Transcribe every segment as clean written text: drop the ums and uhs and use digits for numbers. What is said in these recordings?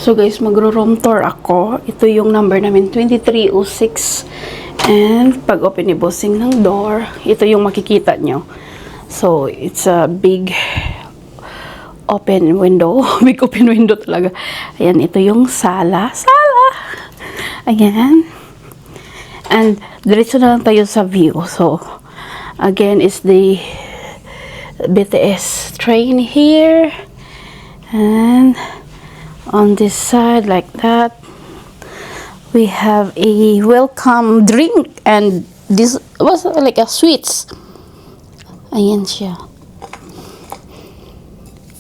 So guys, magro-room tour ako. Ito yung number namin, 2306. And pag open ni bossing ng door, ito yung makikita nyo. So, it's a big open window. Big open window talaga. Ayan, ito yung sala. Sala! Ayan. And, diretso na lang tayo sa view. So, again, is the BTS train here. And, on this side, like that, we have a welcome drink. And, this was like a sweets. Ayan siya.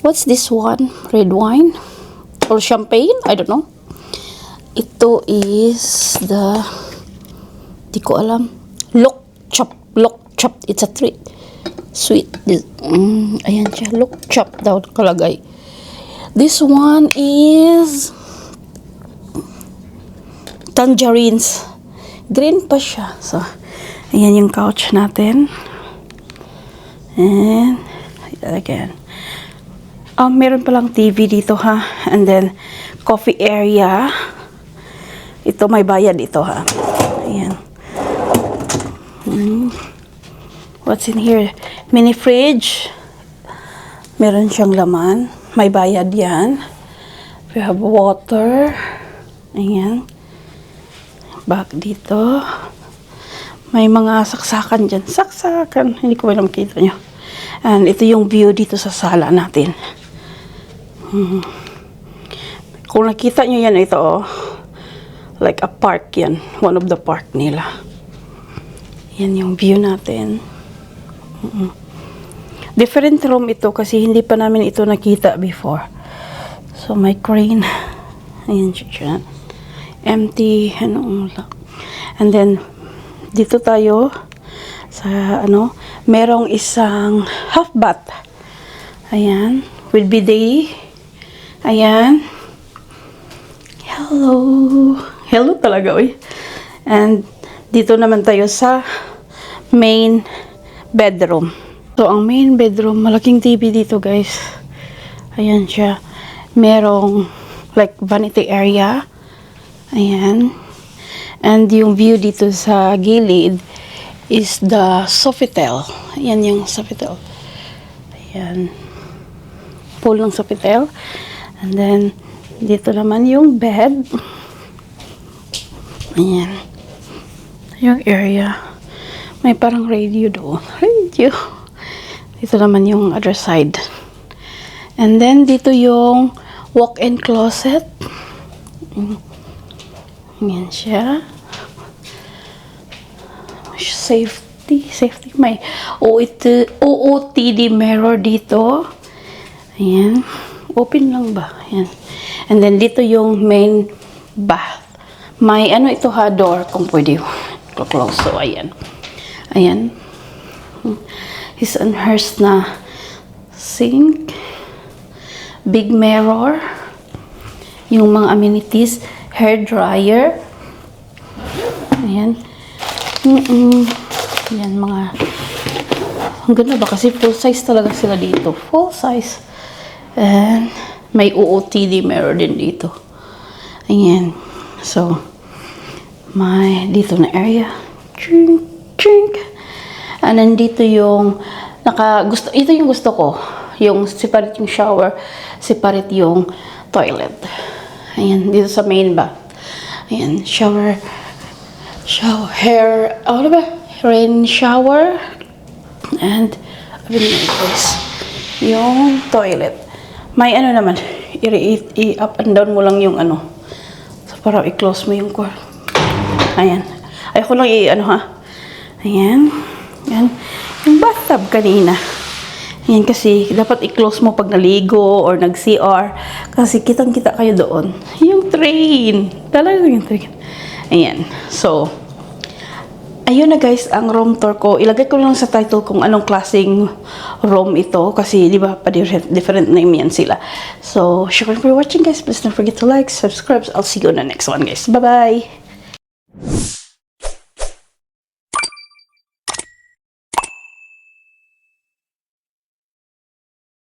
What's this one? Red wine? Or champagne? I don't know. Ito is the... Di ko alam. Lok chop. Lok chop. It's a treat. Sweet. Ayan siya. Lok chop daw kalagay. This one is... tangerines. Green pa siya. So, ayan yung couch natin. And, again. Meron palang TV dito ha. And then, coffee area. Ito, may bayad ito ha. Ayan. What's in here? Mini fridge. Meron siyang laman. May bayad yan. We have water. Ayan. Back dito. May mga saksakan dyan. Saksakan. Hindi ko alam makita nyo. And ito yung view dito sa sala natin. Kung nakita nyo yan, ito oh. Like a park yan. One of the park nila. Yan yung view natin. Different room ito kasi hindi pa namin ito nakita before. So may crane. Ayan siya. Empty. And then dito tayo sa merong isang half bath. Ayan. With bidet. Ayan. Hello. Hello talaga, oy. And dito naman tayo sa main bedroom. So, ang main bedroom, malaking TV dito, guys. Ayan siya. Merong like vanity area. Ayan. And yung view dito sa gilid is the Sofitel. Ayan yung Sofitel. Ayan. Pool ng Sofitel. And then, dito naman yung bed. Ayan. Yung area. May parang radio doon. Radio. Dito naman yung other side. And then, dito yung walk-in closet. Ayan siya. Safety. May OOTD mirror dito. Ayan. Open lang ba? Ayan. And then, dito yung main bath. May ito ha, door kung pwede close. So, ayan. Ayan. His and hers na sink. Big mirror. Yung mga amenities. Hair dryer. Ayan. Ayan, mga... Ang ganda ba? Kasi full size talaga sila dito. Full size. And may OOTD mirror din dito. Ayan. So, may dito na area. Chink. And then dito yung ito yung gusto ko. Yung separate yung shower, separate yung toilet. Ayan, dito sa main bath. Ayan, hair, ano ba? Rain shower. And, yung toilet. May naman, i-up and down mo lang yung So, para i-close mo yung core. Ayan. Ayoko lang ha. Ayan. Ayan. Yung bathtub kanina. Ayan, kasi dapat i-close mo pag naligo or nag-CR. Kasi kitang-kita kayo doon. Yung train. Talaga yung train. Ayan. So, ayun na guys, ang room tour ko. Ilagay ko lang sa title kung anong klaseng room ito. Kasi, di ba, different name yan sila. So, shukran for watching guys. Please don't forget to like, subscribe. I'll see you on the next one guys. Bye-bye!